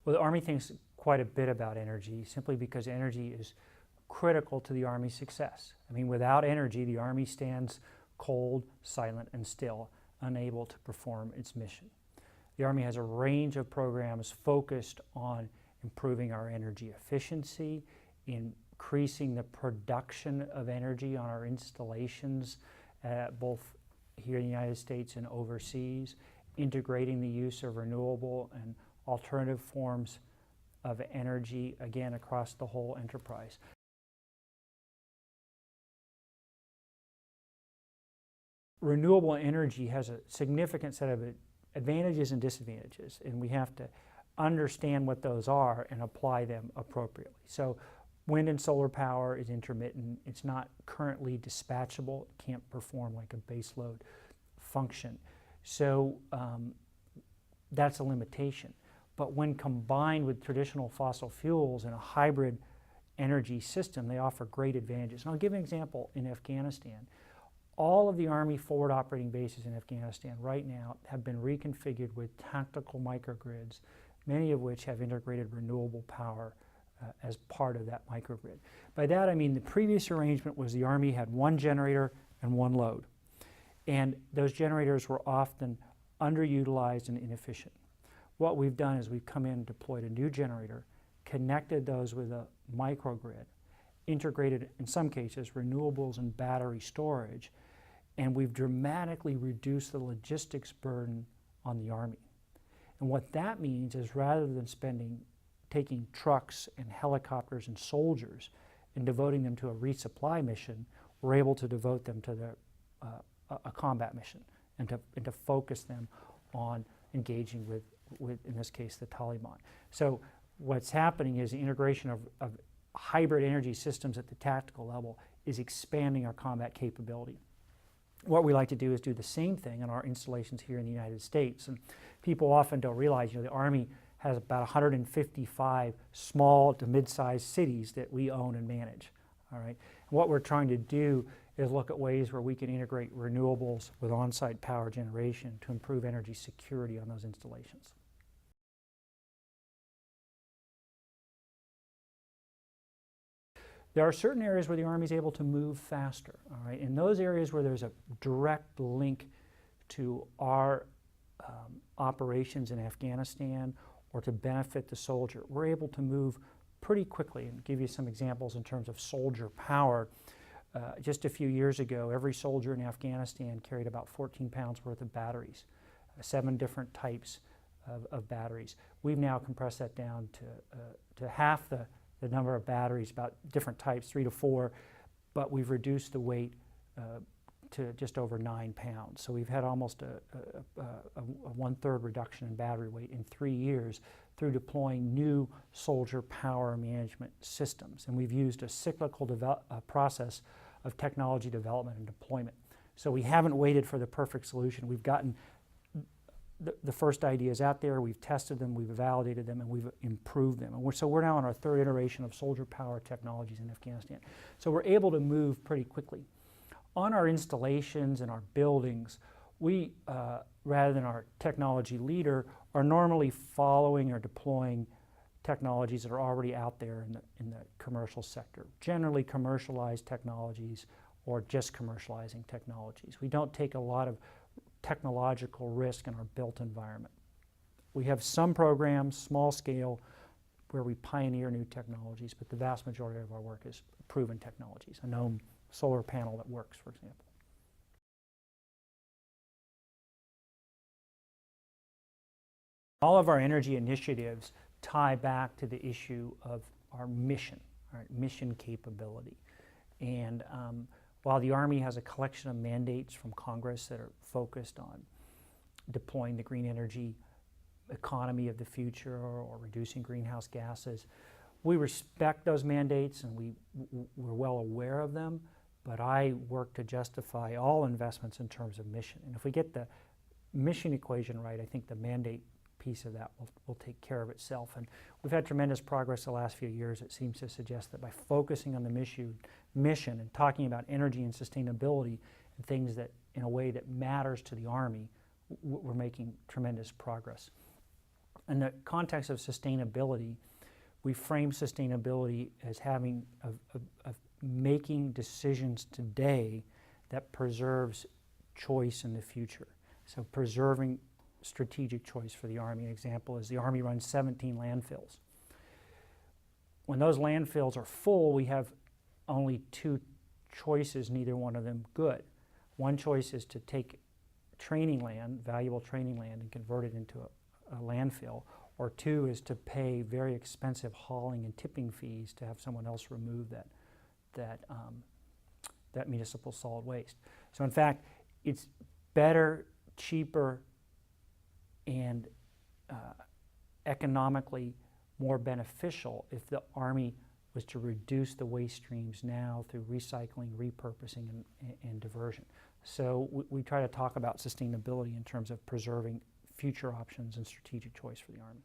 Well, the Army thinks quite a bit about energy simply because energy is critical to the Army's success. I mean, without energy, the Army stands cold, silent, and still, unable to perform its mission. The Army has a range of programs focused on improving our energy efficiency, increasing the production of energy on our installations, both here in the United States and overseas, integrating the use of renewable and alternative forms of energy, again, across the whole enterprise. Renewable energy has a significant set of advantages and disadvantages, and we have to understand what those are and apply them appropriately. So wind and solar power is intermittent. It's not currently dispatchable. It can't perform like a baseload function. So that's a limitation. But when combined with traditional fossil fuels in a hybrid energy system, they offer great advantages. And I'll give an example in Afghanistan. All of the Army forward operating bases in Afghanistan right now have been reconfigured with tactical microgrids, many of which have integrated renewable power as part of that microgrid. By that I mean the previous arrangement was the Army had one generator and one load. And those generators were often underutilized and inefficient. What we've done is we've come in and deployed a new generator, connected those with a microgrid, integrated, in some cases, renewables and battery storage, and we've dramatically reduced the logistics burden on the Army. And what that means is rather than taking trucks and helicopters and soldiers and devoting them to a resupply mission, we're able to devote them to a combat mission and to focus them on engaging with, in this case, the Taliban. So what's happening is the integration of hybrid energy systems at the tactical level is expanding our combat capability. What we like to do is do the same thing in our installations here in the United States. And people often don't realize, the Army has about 155 small to mid-sized cities that we own and manage. All right. And what we're trying to do is look at ways where we can integrate renewables with on-site power generation to improve energy security on those installations. There are certain areas where the Army is able to move faster. All right? In those areas where there's a direct link to our operations in Afghanistan or to benefit the soldier, we're able to move pretty quickly. And give you some examples in terms of soldier power. Just a few years ago, every soldier in Afghanistan carried about 14 pounds worth of batteries, 7 different types of batteries. We've now compressed that down to half the number of batteries, about different types, 3 to 4, but we've reduced the weight to just over 9 pounds. So we've had almost a 1/3 reduction in battery weight in 3 years through deploying new soldier power management systems. And we've used a cyclical process of technology development and deployment. So we haven't waited for the perfect solution. We've gotten the first ideas out there, we've tested them, we've validated them, and we've improved them. And so we're now on our 3rd iteration of soldier power technologies in Afghanistan. So we're able to move pretty quickly. On our installations and our buildings, we, rather than our technology leader, are normally following or deploying technologies that are already out there in the commercial sector, generally commercialized technologies or just commercializing technologies. We don't take a lot of technological risk in our built environment. We have some programs, small scale, where we pioneer new technologies, but the vast majority of our work is proven technologies, a known solar panel that works, for example. All of our energy initiatives tie back to the issue of our mission, our mission capability. And while the Army has a collection of mandates from Congress that are focused on deploying the green energy economy of the future or reducing greenhouse gases, we respect those mandates and we're well aware of them, but I work to justify all investments in terms of mission. And if we get the mission equation right, I think the mandate piece of that will take care of itself. And we've had tremendous progress the last few years. It seems to suggest that by focusing on the mission and talking about energy and sustainability and things that in a way that matters to the Army, we're making tremendous progress. In the context of sustainability, we frame sustainability as having of making decisions today that preserves choice in the future. So preserving strategic choice for the Army. An example is the Army runs 17 landfills. When those landfills are full, we have only two choices, neither one of them good. One choice is to take training land, valuable training land, and convert it into a landfill, or two is to pay very expensive hauling and tipping fees to have someone else remove that municipal solid waste. So in fact, it's better, cheaper, and economically more beneficial if the Army was to reduce the waste streams now through recycling, repurposing, and diversion. So we try to talk about sustainability in terms of preserving future options and strategic choice for the Army.